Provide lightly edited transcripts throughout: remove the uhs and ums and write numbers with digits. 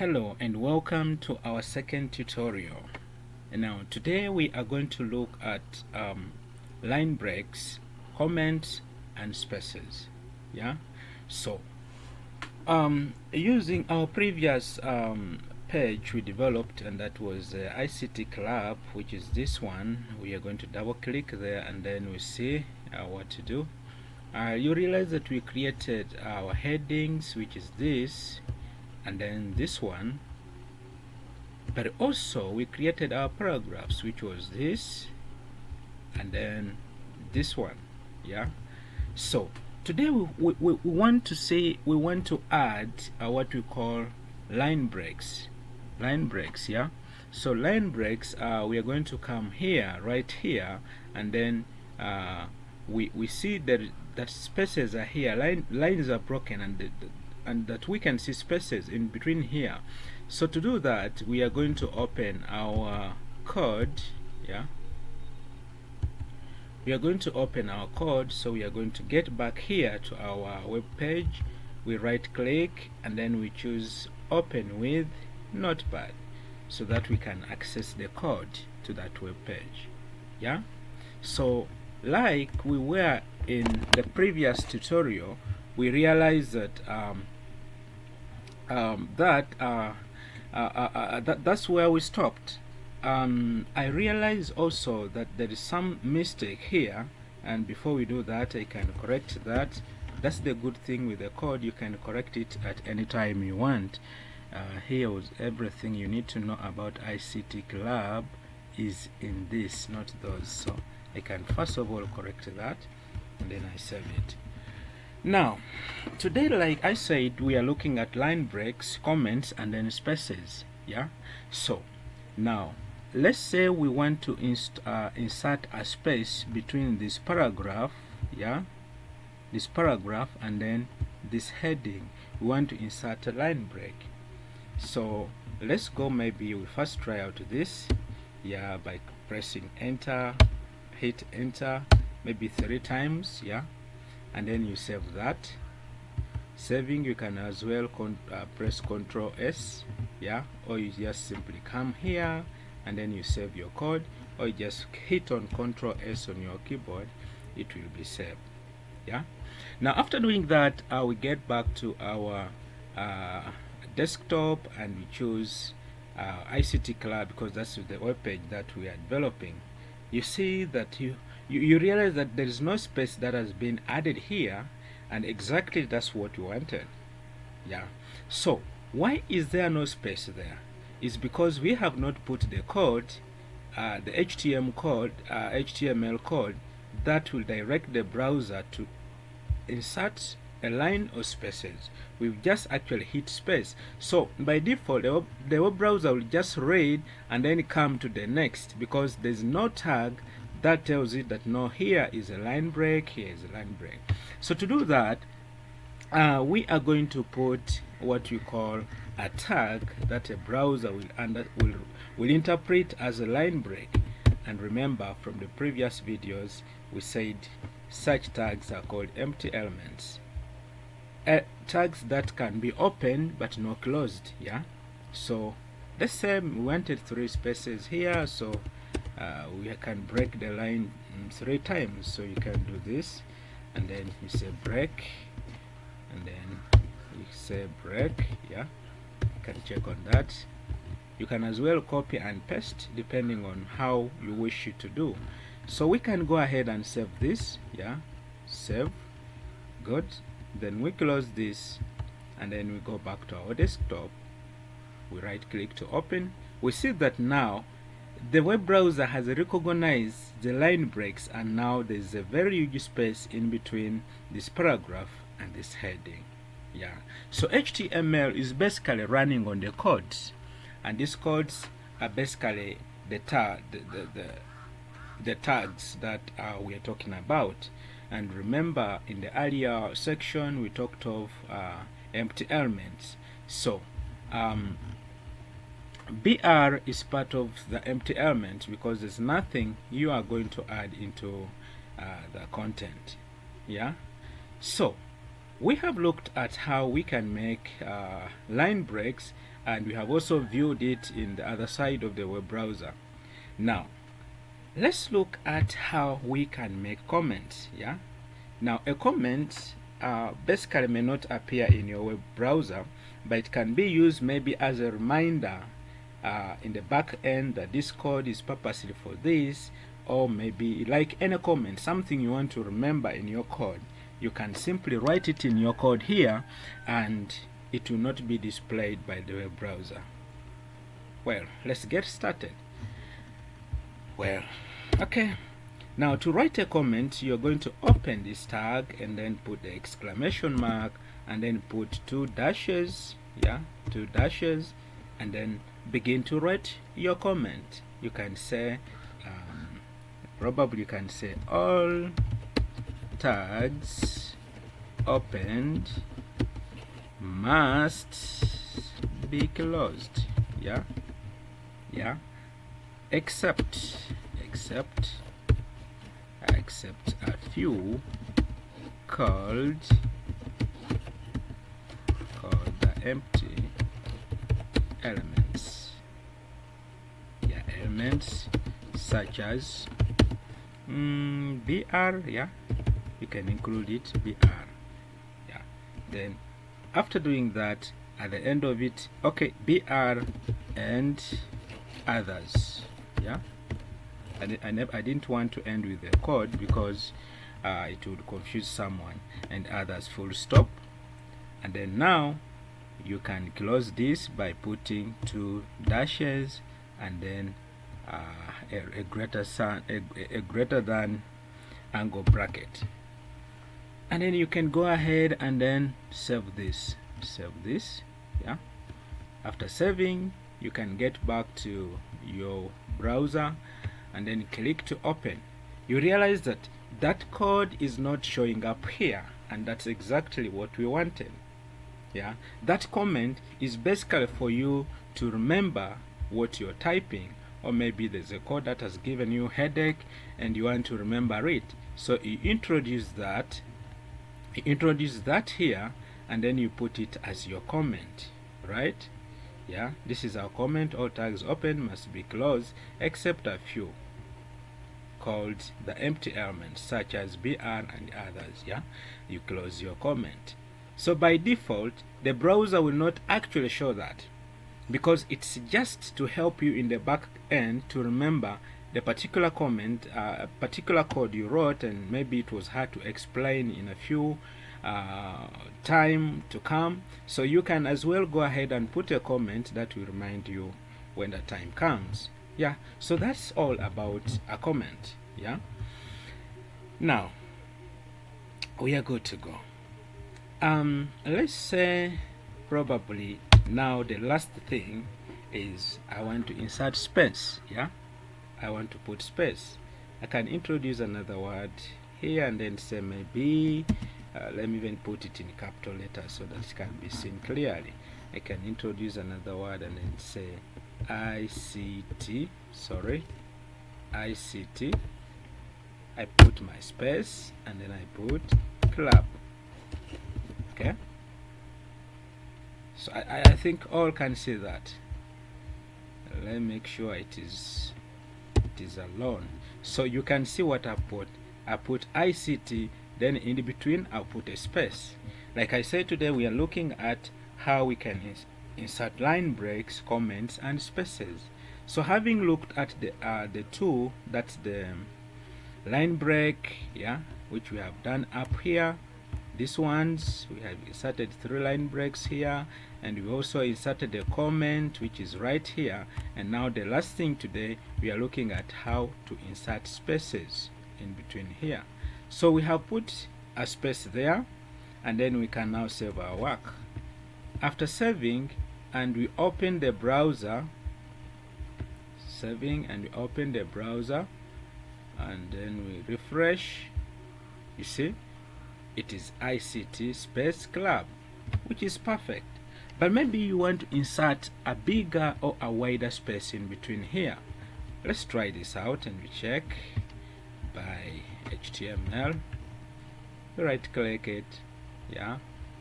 Hello and welcome to our second tutorial. And now today we are going to look at line breaks, comments and spaces. Yeah, so using our previous page we developed, and that was ICT Club, which is this one. We are going to double click there and then we see what to do. You realize that we created our headings, which is this, and then this one, but also we created our paragraphs, which was this and then this one. Yeah, so today we want to add what we call line breaks. Yeah, so line breaks, we are going to come here, right here, and then we see that spaces are here, lines are broken, and that we can see spaces in between here. So to do that, we are going to open our code. Yeah, we are going to open our code. So we are going to get back here to our web page. We right click and then we choose open with notepad so that we can access the code to that web page. Yeah, so like we were in the previous tutorial, we realized that that's where we stopped. I realize also that there is some mistake here, and before we do that, I can correct that. That's the good thing with the code, you can correct it at any time you want. Here was everything you need to know about ICT Club is in this, not those. So I can first of all correct that and then I save it. Now today, like I said, we are looking at line breaks, comments and then spaces. Yeah, so now let's say we want to insert a space between this paragraph, yeah, this paragraph and then this heading. We want to insert a line break. So let's go, maybe we first try out this, yeah, by pressing enter, hit enter maybe 3 times, yeah, and then you save that. Saving, you can as well press Ctrl S, yeah, or you just simply come here and then you save your code, or you just hit on Ctrl S on your keyboard, it will be saved. Yeah, now after doing that, we get back to our desktop and we choose ICT Club, because that's the web page that we are developing. You see that you realize that there is no space that has been added here, and exactly that's what we wanted. Yeah, so why is there no space there? It's because we have not put the code, the HTML code that will direct the browser to insert a line or spaces. We've just actually hit space. So by default, the web browser will just read and then come to the next, because there's no tag that tells it that no, here is a line break, here is a line break. So to do that, we are going to put what we call a tag that a browser will interpret as a line break. And remember, from the previous videos we said such tags are called empty elements, tags that can be open but not closed. Yeah, so let's say we wanted 3 spaces here, so we can break the line 3 times. So you can do this and then you say break and then you say break. Yeah, you can check on that. You can as well copy and paste depending on how you wish it to do. So we can go ahead and save this. Yeah, save, good. Then we close this and then we go back to our desktop. We right click to open. We see that now the web browser has recognized the line breaks, and now there's a very huge space in between this paragraph and this heading. Yeah, so HTML is basically running on the codes, and these codes are basically the tags that we are talking about. And remember, in the earlier section we talked of empty elements. So BR is part of the empty element because there's nothing you are going to add into the content. Yeah, so we have looked at how we can make line breaks, and we have also viewed it in the other side of the web browser. Now let's look at how we can make comments. Now a comment basically may not appear in your web browser, but it can be used maybe as a reminder in the back end that this code is purposely for this, or maybe like any comment, something you want to remember in your code. You can simply write it in your code here, and it will not be displayed by the web browser. Well, let's get started. Well, okay. Now to write a comment, you're going to open this tag and then put the exclamation mark and then put 2 dashes, 2 dashes, and then begin to write your comment. You can say, probably you can say all tags opened must be closed, except a few called the empty elements, elements such as br, you can include it, br. Then after doing that, at the end of it, okay, br and others. I didn't want to end with a code because it would confuse someone, and others, full stop. And then now you can close this by putting 2 dashes and then a greater than angle bracket, and then you can go ahead and then save this. After saving, you can get back to your browser and then click to open. You realize that that code is not showing up here, and that's exactly what we wanted. That comment is basically for you to remember what you're typing, or maybe there's a code that has given you headache and you want to remember it. So you introduce that here, and then you put it as your comment, right? This is our comment. All tags open must be closed except a few called the empty elements such as br and others. You close your comment. So by default, the browser will not actually show that, because it's just to help you in the back end to remember the particular comment, particular code you wrote, and maybe it was hard to explain in a few time to come. So you can as well go ahead and put a comment that will remind you when the time comes. So that's all about a comment. Now we are good to go. Let's say probably now the last thing is I want to insert space. I want to put space. I can introduce another word here and then say maybe let me even put it in capital letters so that it can be seen clearly. I can introduce another word and then say ICT. I put my space and then I put club. Okay, so I think all can see that. Let me make sure it is alone, so you can see what I put. I put ICT, then in between I'll put a space. Like I said, today we are looking at how we can insert line breaks, comments, and spaces. So having looked at the two, that's the line break, which we have done up here. These ones, we have inserted 3 line breaks here, and we also inserted a comment which is right here. And now the last thing today, we are looking at how to insert spaces in between here. So we have put a space there, and then we can now save our work. After saving, and we open the browser, and then we refresh, you see it is ICT space club, which is perfect. But maybe you want to insert a bigger or a wider space in between here. Let's try this out and we check by HTML. Right click it,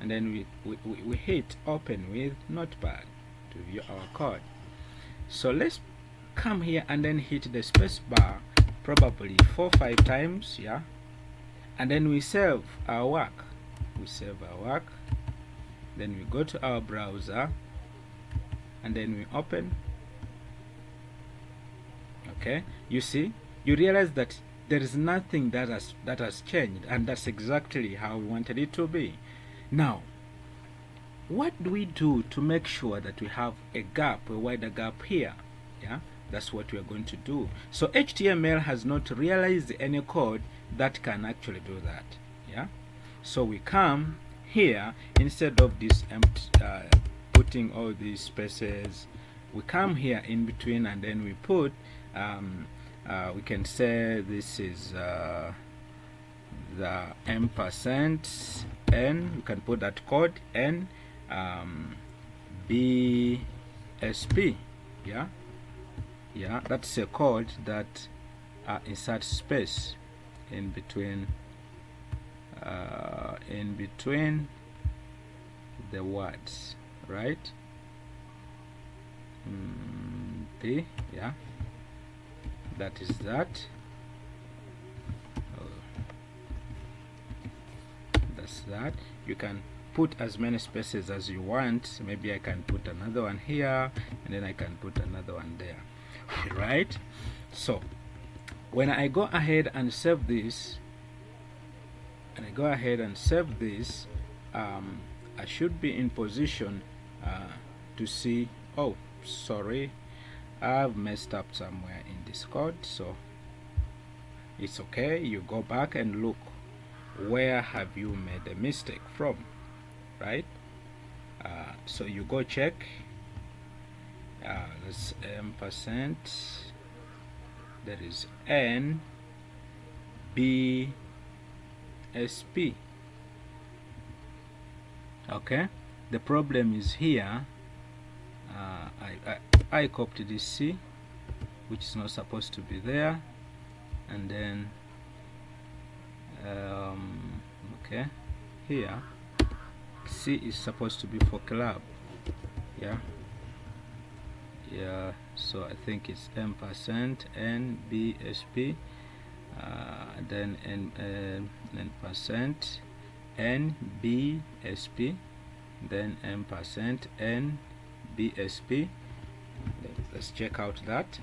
and then we hit open with Notepad to view our code. So let's come here and then hit the space bar probably 4 or 5 times, yeah, and then we save our work. Then we go to our browser and then we open. Okay, you see, you realize that there is nothing that has changed, and that's exactly how we wanted it to be. Now, what do we do to make sure that we have a wider gap here? Yeah, that's what we are going to do. So HTML has not realized any code that can actually do that. Yeah, so we come here, instead of this putting all these spaces, we come here in between and then we put we can say this is the %n. We can put that code n BSP. Yeah, that's a code that inserts space in between the words, right? Yeah, that is that. That's that. You can put as many spaces as you want. Maybe I can put another one here, and then I can put another one there, right? So when I go ahead and save this, I should be in position to see, oh sorry, I've messed up somewhere in this code, so it's okay. You go back and look, where have you made a mistake from, right? So you go check. That's %, that is n BSP. Okay, the problem is here. I copied this C, which is not supposed to be there, and then okay, here C is supposed to be for club. Yeah, so I think it's %n BSP, then n % n BSP, then n BSP. Let's check out that.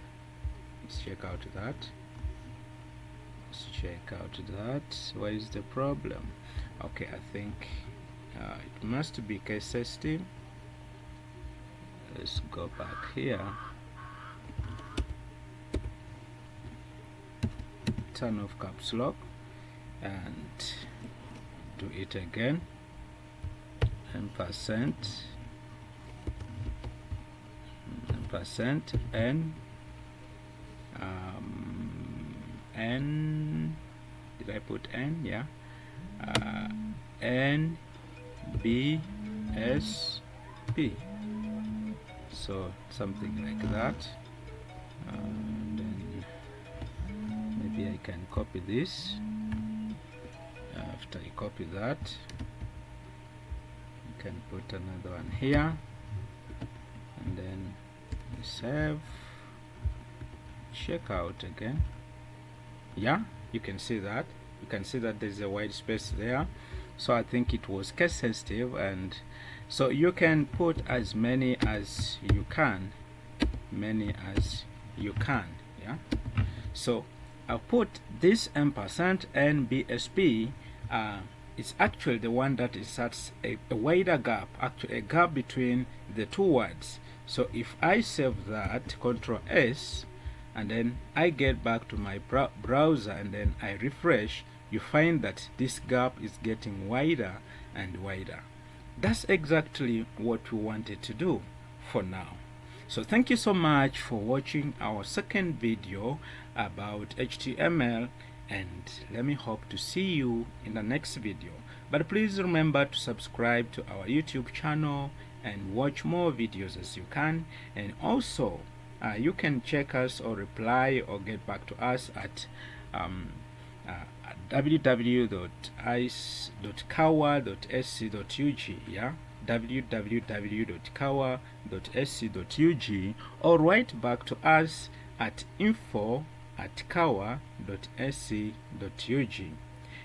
Where is the problem? Okay, I think it must be case system. Let's go back here, turn off caps lock and do it again. n n did I put n? Yeah, n BSP, so something like that. Then maybe I can copy this. After I copy that, I can put another one here, and then save, check out again. Yeah, you can see that there's a wide space there, so I think it was case sensitive, and so you can put as many as you can. Yeah, so I'll put this n BSP. It's actually the one that inserts a wider gap, actually a gap between the two words. So if I save that, Ctrl S, and then I get back to my browser and then I refresh, you find that this gap is getting wider and wider. That's exactly what we wanted to do for now. So thank you so much for watching our second video about HTML, and let me hope to see you in the next video. But please remember to subscribe to our YouTube channel and watch more videos as you can, and also you can check us or reply or get back to us at www.kawa.sc.ug, yeah, www.kawa.sc.ug, or write back to us at info@kawa.sc.ug.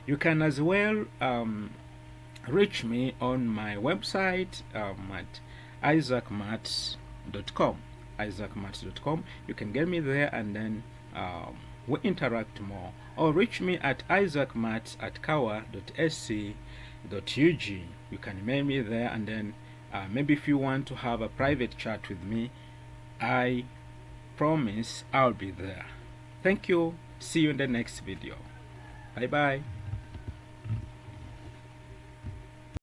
You can as well reach me on my website at isaacmats.com. You can get me there, and then we interact more, or reach me at isaacmats@kawa.sc.ug. You can email me there, and then maybe if you want to have a private chat with me, I promise I'll be there. Thank you. See you in the next video. Bye bye.